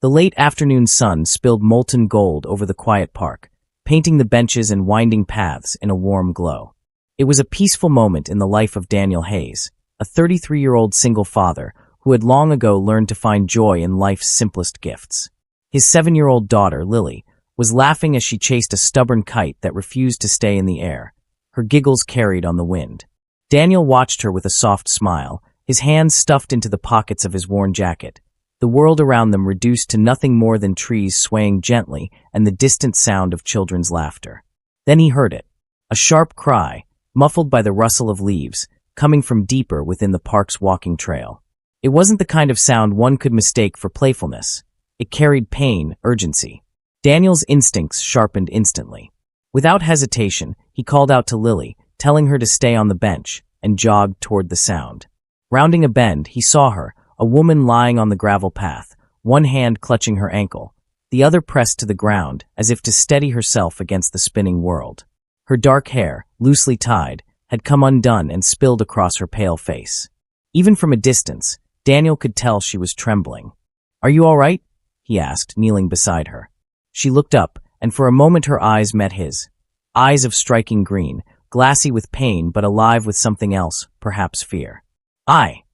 The late afternoon sun spilled molten gold over the quiet park, painting the benches and winding paths in a warm glow. It was a peaceful moment in the life of Daniel Hayes, a 33-year-old single father who had long ago learned to find joy in life's simplest gifts. His 7-year-old daughter, Lily, was laughing as she chased a stubborn kite that refused to stay in the air. Her giggles carried on the wind. Daniel watched her with a soft smile, his hands stuffed into the pockets of his worn jacket, the world around them reduced to nothing more than trees swaying gently and the distant sound of children's laughter. Then he heard it, a sharp cry, muffled by the rustle of leaves, coming from deeper within the park's walking trail. It wasn't the kind of sound one could mistake for playfulness. It carried pain, urgency. Daniel's instincts sharpened instantly. Without hesitation, he called out to Lily, telling her to stay on the bench, and jogged toward the sound. Rounding a bend, he saw her, a woman lying on the gravel path, one hand clutching her ankle, the other pressed to the ground as if to steady herself against the spinning world. Her dark hair, loosely tied, had come undone and spilled across her pale face. Even from a distance, Daniel could tell she was trembling. "Are you all right?" he asked, kneeling beside her. She looked up, and for a moment her eyes met his. Eyes of striking green, glassy with pain but alive with something else, perhaps fear.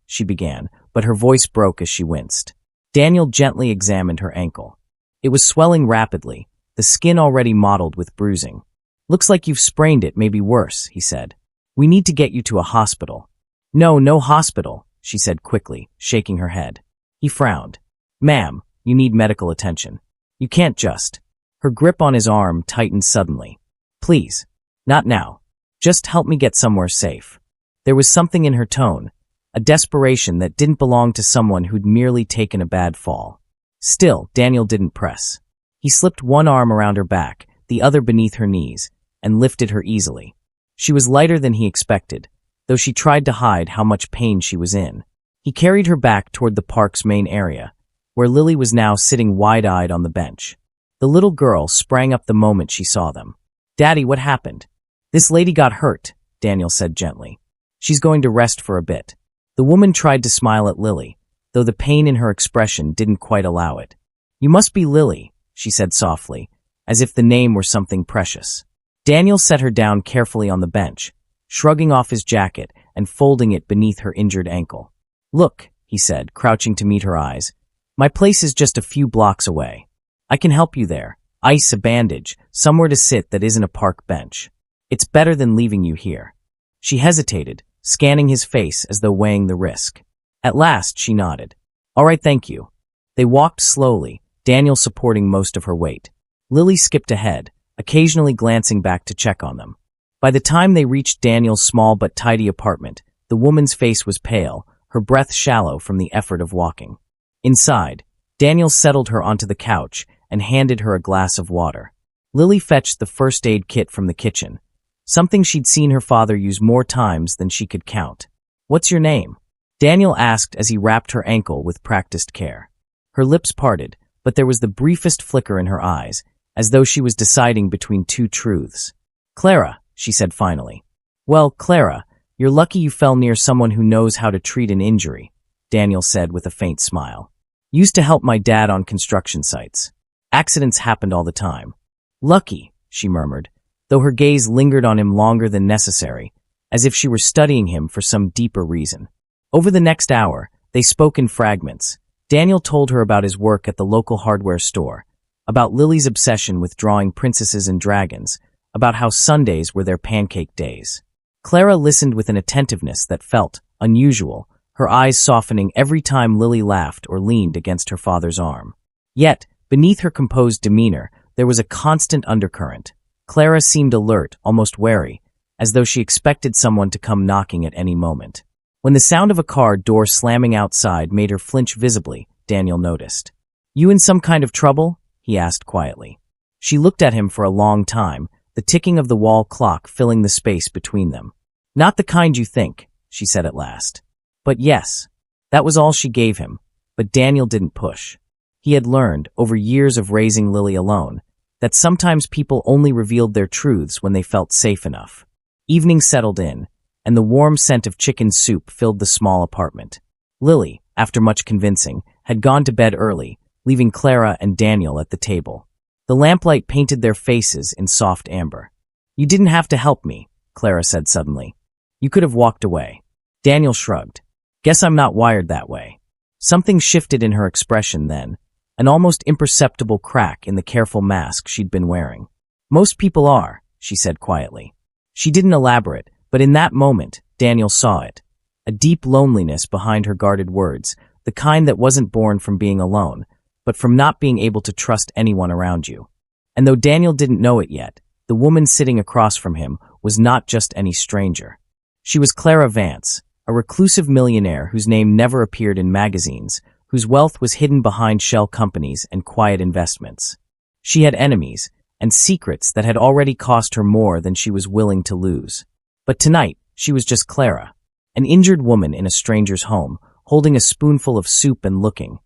She began, but her voice broke as she winced. Daniel gently examined her ankle. It was swelling rapidly, the skin already mottled with bruising. "Looks like you've sprained it, maybe worse," he said. "We need to get you to a hospital." No hospital," she said quickly, shaking her head. He frowned. "Ma'am, you need medical attention. You can't just." Her grip on his arm tightened suddenly. "Please. Not now. Just help me get somewhere safe." There was something in her tone, a desperation that didn't belong to someone who'd merely taken a bad fall. Still, Daniel didn't press. He slipped one arm around her back, the other beneath her knees, and lifted her easily. She was lighter than he expected, though she tried to hide how much pain she was in. He carried her back toward the park's main area, where Lily was now sitting wide-eyed on the bench. The little girl sprang up the moment she saw them. "Daddy, what happened?" "This lady got hurt," Daniel said gently. "She's going to rest for a bit." The woman tried to smile at Lily, though the pain in her expression didn't quite allow it. "You must be Lily," she said softly, as if the name were something precious. Daniel set her down carefully on the bench, shrugging off his jacket and folding it beneath her injured ankle. "Look," he said, crouching to meet her eyes, "my place is just a few blocks away. I can help you there. Ice, a bandage, somewhere to sit that isn't a park bench. It's better than leaving you here." She hesitated, scanning his face as though weighing the risk. At last, she nodded. "All right, thank you." They walked slowly, Daniel supporting most of her weight. Lily skipped ahead, occasionally glancing back to check on them. By the time they reached Daniel's small but tidy apartment, the woman's face was pale, her breath shallow from the effort of walking. Inside, Daniel settled her onto the couch and handed her a glass of water. Lily fetched the first aid kit from the kitchen, something she'd seen her father use more times than she could count. "What's your name?" Daniel asked as he wrapped her ankle with practiced care. Her lips parted, but there was the briefest flicker in her eyes, as though she was deciding between two truths. "Clara," she said finally. "Well, Clara, you're lucky you fell near someone who knows how to treat an injury," Daniel said with a faint smile. "Used to help my dad on construction sites. Accidents happened all the time." "Lucky," she murmured, though her gaze lingered on him longer than necessary, as if she were studying him for some deeper reason. Over the next hour, they spoke in fragments. Daniel told her about his work at the local hardware store, about Lily's obsession with drawing princesses and dragons, about how Sundays were their pancake days. Clara listened with an attentiveness that felt unusual, her eyes softening every time Lily laughed or leaned against her father's arm. Yet, beneath her composed demeanor, there was a constant undercurrent. Clara seemed alert, almost wary, as though she expected someone to come knocking at any moment. When the sound of a car door slamming outside made her flinch visibly, Daniel noticed. "You in some kind of trouble?" he asked quietly. She looked at him for a long time, the ticking of the wall clock filling the space between them. "Not the kind you think," she said at last. "But yes." That was all she gave him, but Daniel didn't push. He had learned, over years of raising Lily alone, that sometimes people only revealed their truths when they felt safe enough. Evening settled in, and the warm scent of chicken soup filled the small apartment. Lily, after much convincing, had gone to bed early, leaving Clara and Daniel at the table. The lamplight painted their faces in soft amber. "You didn't have to help me," Clara said suddenly. "You could have walked away." Daniel shrugged. "Guess I'm not wired that way." Something shifted in her expression then, an almost imperceptible crack in the careful mask she'd been wearing. "Most people are," she said quietly. She didn't elaborate, but in that moment, Daniel saw it. A deep loneliness behind her guarded words, the kind that wasn't born from being alone, but from not being able to trust anyone around you. And though Daniel didn't know it yet, the woman sitting across from him was not just any stranger. She was Clara Vance, a reclusive millionaire whose name never appeared in magazines, whose wealth was hidden behind shell companies and quiet investments. She had enemies, and secrets that had already cost her more than she was willing to lose. But tonight, she was just Clara, an injured woman in a stranger's home, holding a spoonful of soup and looking,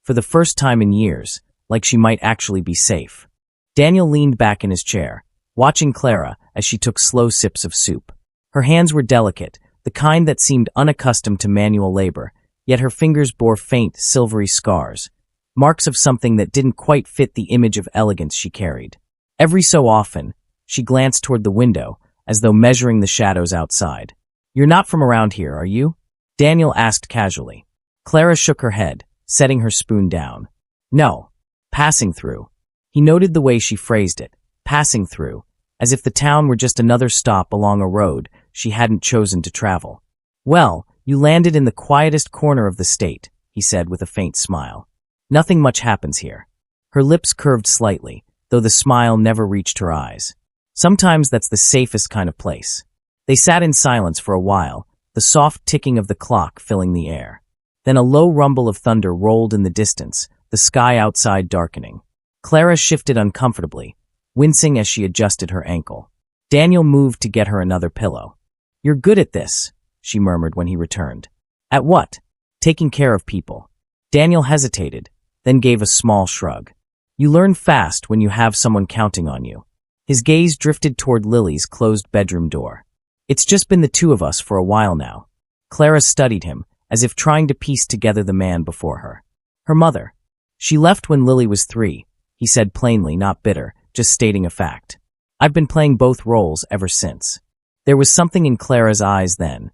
for the first time in years, like she might actually be safe. Daniel leaned back in his chair, watching Clara as she took slow sips of soup. Her hands were delicate, the kind that seemed unaccustomed to manual labor, yet her fingers bore faint, silvery scars, marks of something that didn't quite fit the image of elegance she carried. Every so often, she glanced toward the window, as though measuring the shadows outside. "You're not from around here, are you?" Daniel asked casually. Clara shook her head, setting her spoon down. "No. Passing through." He noted the way she phrased it, passing through, as if the town were just another stop along a road she hadn't chosen to travel. "Well, you landed in the quietest corner of the state," he said with a faint smile. "Nothing much happens here." Her lips curved slightly, though the smile never reached her eyes. "Sometimes that's the safest kind of place." They sat in silence for a while, the soft ticking of the clock filling the air. Then a low rumble of thunder rolled in the distance, the sky outside darkening. Clara shifted uncomfortably, wincing as she adjusted her ankle. Daniel moved to get her another pillow. "You're good at this," she murmured when he returned. "At what?" "Taking care of people." Daniel hesitated, then gave a small shrug. "You learn fast when you have someone counting on you." His gaze drifted toward Lily's closed bedroom door. "It's just been the two of us for a while now." Clara studied him, as if trying to piece together the man before her. "Her mother. She left when Lily was 3, he said plainly, not bitter, just stating a fact. "I've been playing both roles ever since." There was something in Clara's eyes then,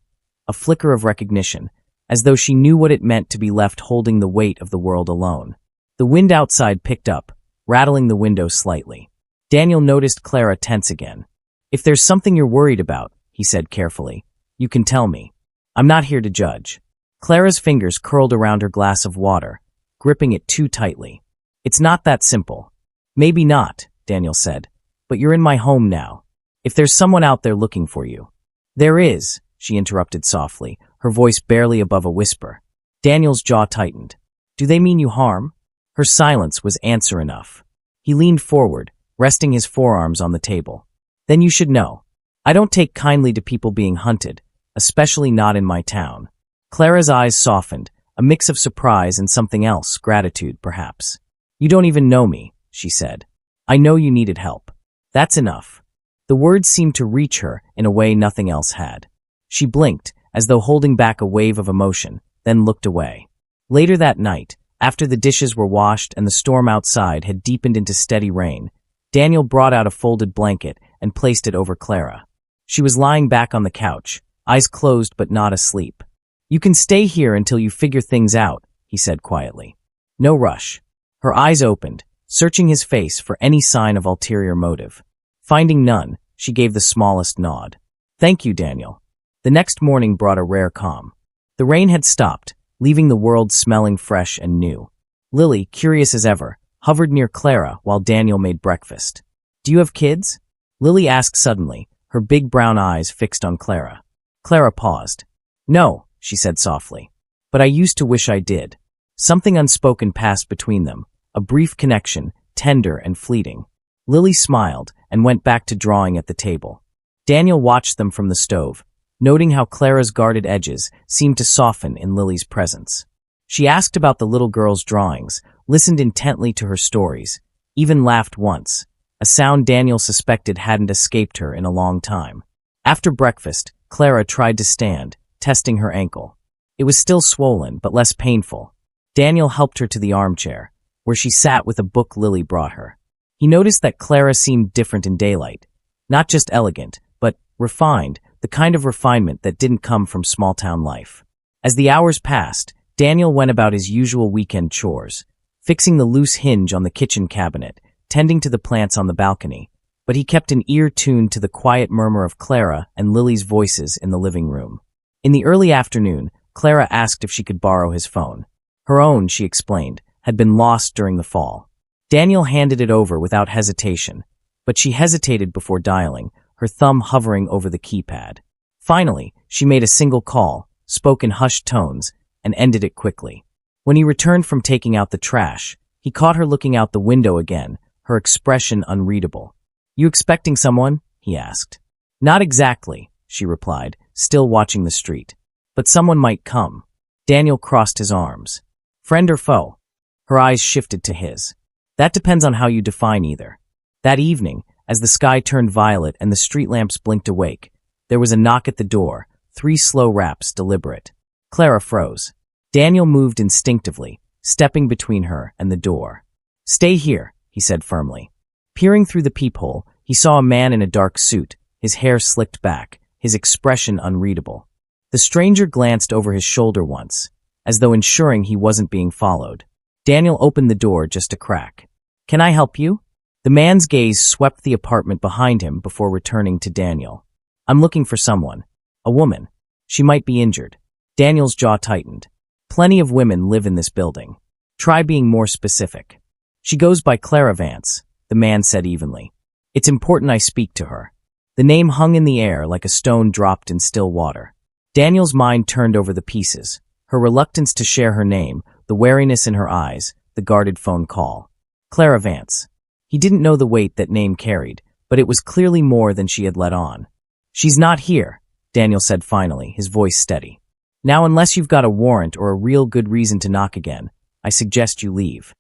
a flicker of recognition, as though she knew what it meant to be left holding the weight of the world alone. The wind outside picked up, rattling the window slightly. Daniel noticed Clara tense again. "If there's something you're worried about," he said carefully, "you can tell me. I'm not here to judge." Clara's fingers curled around her glass of water, gripping it too tightly. "It's not that simple." "Maybe not," Daniel said, "but you're in my home now. If there's someone out there looking for you." "There is," she interrupted softly, her voice barely above a whisper. Daniel's jaw tightened. "Do they mean you harm?" Her silence was answer enough. He leaned forward, resting his forearms on the table. "Then you should know. I don't take kindly to people being hunted, especially not in my town." Clara's eyes softened, a mix of surprise and something else, gratitude perhaps. "You don't even know me," she said. "I know you needed help. That's enough." The words seemed to reach her in a way nothing else had. She blinked, as though holding back a wave of emotion, then looked away. Later that night, after the dishes were washed and the storm outside had deepened into steady rain, Daniel brought out a folded blanket and placed it over Clara. She was lying back on the couch, eyes closed but not asleep. "You can stay here until you figure things out," he said quietly. "No rush." Her eyes opened, searching his face for any sign of ulterior motive. Finding none, she gave the smallest nod. "Thank you, Daniel." The next morning brought a rare calm. The rain had stopped, leaving the world smelling fresh and new. Lily, curious as ever, hovered near Clara while Daniel made breakfast. "Do you have kids?" Lily asked suddenly, her big brown eyes fixed on Clara. Clara paused. "No," she said softly. "But I used to wish I did." Something unspoken passed between them, a brief connection, tender and fleeting. Lily smiled and went back to drawing at the table. Daniel watched them from the stove, noting how Clara's guarded edges seemed to soften in Lily's presence. She asked about the little girl's drawings, listened intently to her stories, even laughed once, a sound Daniel suspected hadn't escaped her in a long time. After breakfast, Clara tried to stand, testing her ankle. It was still swollen, but less painful. Daniel helped her to the armchair, where she sat with a book Lily brought her. He noticed that Clara seemed different in daylight. Not just elegant, but refined, the kind of refinement that didn't come from small-town life. As the hours passed, Daniel went about his usual weekend chores, fixing the loose hinge on the kitchen cabinet, tending to the plants on the balcony, but he kept an ear tuned to the quiet murmur of Clara and Lily's voices in the living room. In the early afternoon, Clara asked if she could borrow his phone. Her own, she explained, had been lost during the fall. Daniel handed it over without hesitation, but she hesitated before dialing, her thumb hovering over the keypad. Finally, she made a single call, spoke in hushed tones, and ended it quickly. When he returned from taking out the trash, he caught her looking out the window again, her expression unreadable. "You expecting someone?" he asked. "Not exactly," she replied, still watching the street. "But someone might come." Daniel crossed his arms. "Friend or foe?" Her eyes shifted to his. "That depends on how you define either." That evening, as the sky turned violet and the street lamps blinked awake, there was a knock at the door, 3 slow raps, deliberate. Clara froze. Daniel moved instinctively, stepping between her and the door. "Stay here," he said firmly. Peering through the peephole, he saw a man in a dark suit, his hair slicked back, his expression unreadable. The stranger glanced over his shoulder once, as though ensuring he wasn't being followed. Daniel opened the door just a crack. "Can I help you?" The man's gaze swept the apartment behind him before returning to Daniel. "I'm looking for someone. A woman. She might be injured." Daniel's jaw tightened. "Plenty of women live in this building. Try being more specific." "She goes by Clara Vance," the man said evenly. "It's important I speak to her." The name hung in the air like a stone dropped in still water. Daniel's mind turned over the pieces. Her reluctance to share her name, the wariness in her eyes, the guarded phone call. Clara Vance. He didn't know the weight that name carried, but it was clearly more than she had let on. "She's not here," Daniel said finally, his voice steady. "Now, unless you've got a warrant or a real good reason to knock again, I suggest you leave."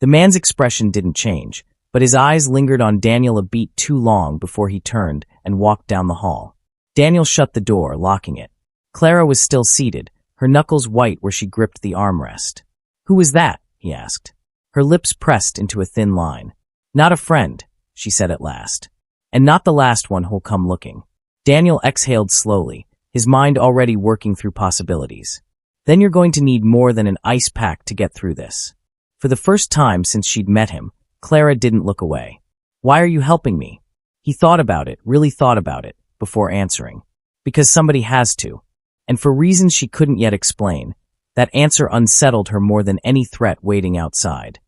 The man's expression didn't change, but his eyes lingered on Daniel a beat too long before he turned and walked down the hall. Daniel shut the door, locking it. Clara was still seated, her knuckles white where she gripped the armrest. "Who was that?" he asked. Her lips pressed into a thin line. "Not a friend," she said at last. "And not the last one who'll come looking." Daniel exhaled slowly, his mind already working through possibilities. "Then you're going to need more than an ice pack to get through this." For the first time since she'd met him, Clara didn't look away. "Why are you helping me?" He thought about it, really thought about it, before answering. "Because somebody has to." And for reasons she couldn't yet explain, that answer unsettled her more than any threat waiting outside.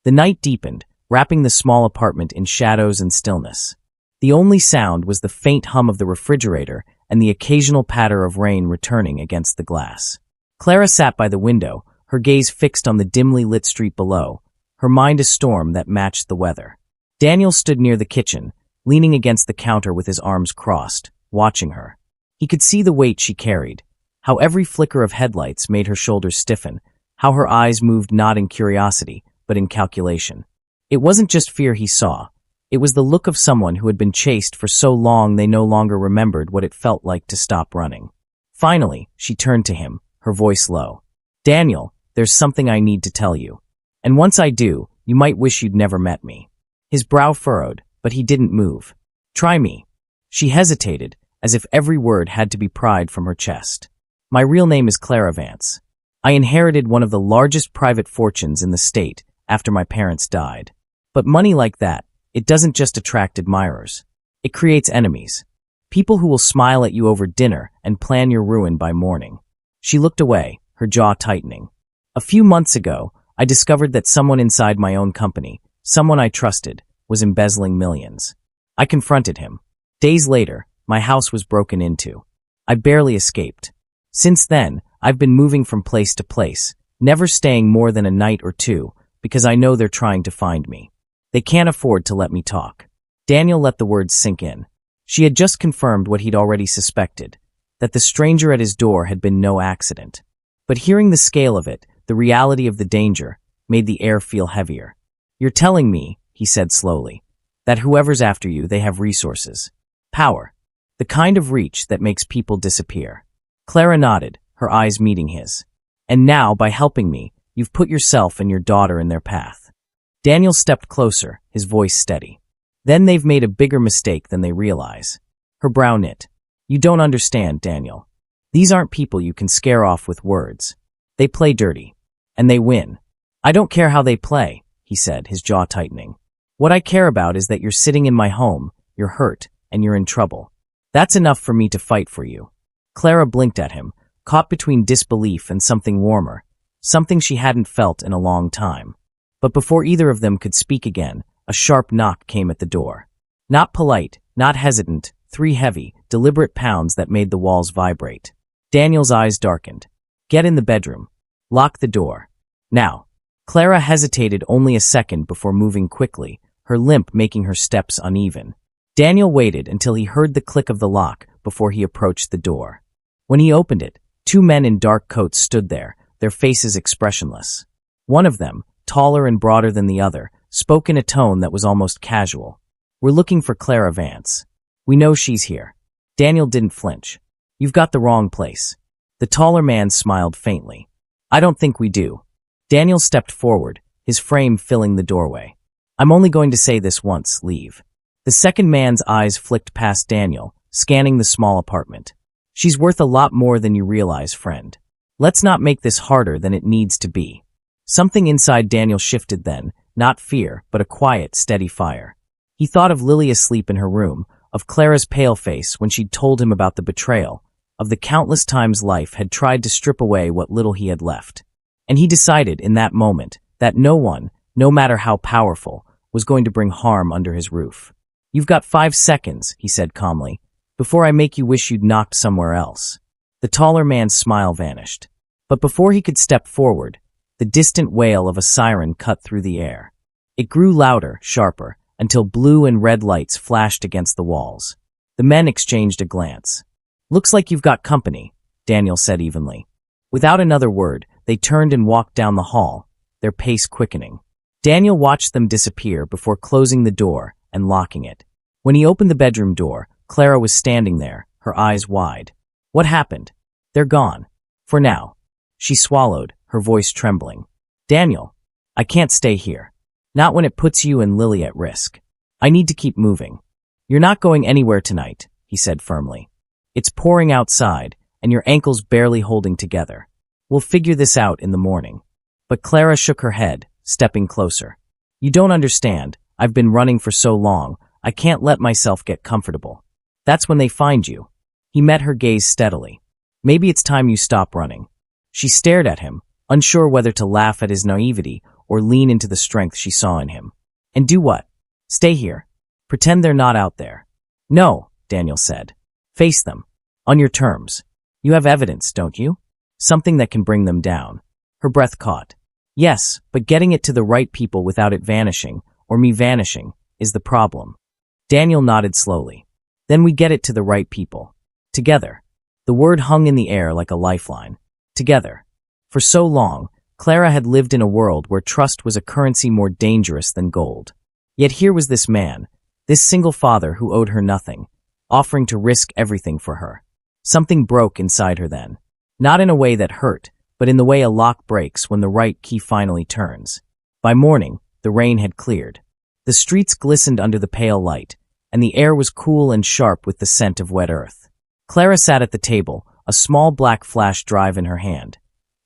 The night deepened, wrapping the small apartment in shadows and stillness. The only sound was the faint hum of the refrigerator and the occasional patter of rain returning against the glass. Clara sat by the window, her gaze fixed on the dimly lit street below, her mind a storm that matched the weather. Daniel stood near the kitchen, leaning against the counter with his arms crossed, watching her. He could see the weight she carried, how every flicker of headlights made her shoulders stiffen, how her eyes moved not in curiosity, but in calculation. It wasn't just fear he saw. It was the look of someone who had been chased for so long they no longer remembered what it felt like to stop running. Finally, she turned to him, her voice low. "Daniel, there's something I need to tell you. And once I do, you might wish you'd never met me." His brow furrowed, but he didn't move. "Try me." She hesitated, as if every word had to be pried from her chest. "My real name is Clara Vance. I inherited one of the largest private fortunes in the state after my parents died. But money like that, it doesn't just attract admirers. It creates enemies. People who will smile at you over dinner and plan your ruin by morning." She looked away, her jaw tightening. "A few months ago, I discovered that someone inside my own company, someone I trusted, was embezzling millions. I confronted him. Days later, my house was broken into. I barely escaped. Since then, I've been moving from place to place, never staying more than a night or two, because I know they're trying to find me. They can't afford to let me talk." Daniel let the words sink in. She had just confirmed what he'd already suspected, that the stranger at his door had been no accident. But hearing the scale of it, the reality of the danger, made the air feel heavier. "You're telling me," he said slowly, "that whoever's after you, they have resources. Power. The kind of reach that makes people disappear." Clara nodded, her eyes meeting his. "And now, by helping me, you've put yourself and your daughter in their path." Daniel stepped closer, his voice steady. Then they've made a bigger mistake than they realize. Her brow knit. You don't understand, Daniel. These aren't people you can scare off with words. They play dirty. And they win. I don't care how they play, he said, his jaw tightening. What I care about is that you're sitting in my home, you're hurt, and you're in trouble. That's enough for me to fight for you. Clara blinked at him, caught between disbelief and something warmer, something she hadn't felt in a long time. But before either of them could speak again, a sharp knock came at the door. Not polite, not hesitant, 3 heavy, deliberate pounds that made the walls vibrate. Daniel's eyes darkened. Get in the bedroom. Lock the door. Now. Clara hesitated only a second before moving quickly, her limp making her steps uneven. Daniel waited until he heard the click of the lock before he approached the door. When he opened it, 2 men in dark coats stood there, their faces expressionless. One of them, taller and broader than the other, spoke in a tone that was almost casual. We're looking for Clara Vance. We know she's here. Daniel didn't flinch. You've got the wrong place. The taller man smiled faintly. I don't think we do. Daniel stepped forward, his frame filling the doorway. I'm only going to say this once, leave. The second man's eyes flicked past Daniel, scanning the small apartment. She's worth a lot more than you realize, friend. Let's not make this harder than it needs to be. Something inside Daniel shifted then, not fear, but a quiet, steady fire. He thought of Lily asleep in her room, of Clara's pale face when she'd told him about the betrayal, of the countless times life had tried to strip away what little he had left. And he decided in that moment that no one, no matter how powerful, was going to bring harm under his roof. You've got 5 seconds, he said calmly, before I make you wish you'd knocked somewhere else. The taller man's smile vanished. But before he could step forward, the distant wail of a siren cut through the air. It grew louder, sharper, until blue and red lights flashed against the walls. The men exchanged a glance. Looks like you've got company, Daniel said evenly. Without another word, they turned and walked down the hall, their pace quickening. Daniel watched them disappear before closing the door and locking it. When he opened the bedroom door, Clara was standing there, her eyes wide. What happened? They're gone. For now. She swallowed, her voice trembling. Daniel, I can't stay here. Not when it puts you and Lily at risk. I need to keep moving. You're not going anywhere tonight, he said firmly. It's pouring outside, and your ankles barely holding together. We'll figure this out in the morning. But Clara shook her head, stepping closer. You don't understand. I've been running for so long, I can't let myself get comfortable. That's when they find you. He met her gaze steadily. Maybe it's time you stop running. She stared at him, unsure whether to laugh at his naivety or lean into the strength she saw in him. And do what? Stay here. Pretend they're not out there. No, Daniel said. Face them. On your terms. You have evidence, don't you? Something that can bring them down. Her breath caught. Yes, but getting it to the right people without it vanishing, or me vanishing, is the problem. Daniel nodded slowly. Then we get it to the right people. Together. The word hung in the air like a lifeline. Together. For so long, Clara had lived in a world where trust was a currency more dangerous than gold. Yet here was this man, this single father who owed her nothing, offering to risk everything for her. Something broke inside her then. Not in a way that hurt, but in the way a lock breaks when the right key finally turns. By morning, the rain had cleared. The streets glistened under the pale light, and the air was cool and sharp with the scent of wet earth. Clara sat at the table, a small black flash drive in her hand.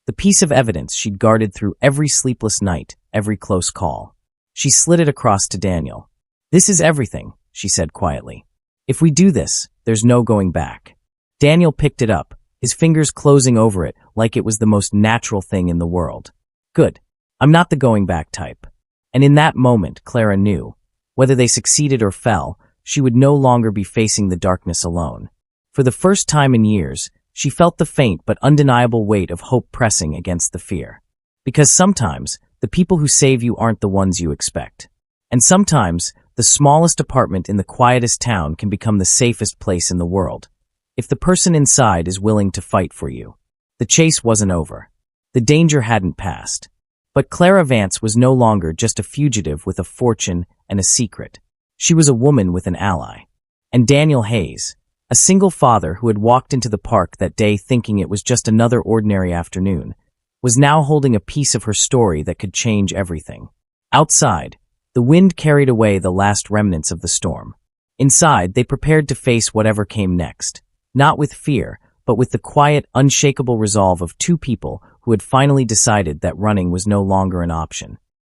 The piece of evidence she'd guarded through every sleepless night, every close call. She slid it across to Daniel. This is everything, she said quietly. If we do this, there's no going back. Daniel picked it up, his fingers closing over it like it was the most natural thing in the world. Good. I'm not the going back type. And in that moment, Clara knew, whether they succeeded or fell, she would no longer be facing the darkness alone. For the first time in years, she felt the faint but undeniable weight of hope pressing against the fear. Because sometimes, the people who save you aren't the ones you expect. And sometimes, the smallest apartment in the quietest town can become the safest place in the world, if the person inside is willing to fight for you. The chase wasn't over. The danger hadn't passed. But Clara Vance was no longer just a fugitive with a fortune and a secret. She was a woman with an ally. And Daniel Hayes, a single father who had walked into the park that day thinking it was just another ordinary afternoon, was now holding a piece of her story that could change everything. Outside, the wind carried away the last remnants of the storm. Inside, they prepared to face whatever came next, not with fear, but with the quiet, unshakable resolve of two people who had finally decided that running was no longer an option.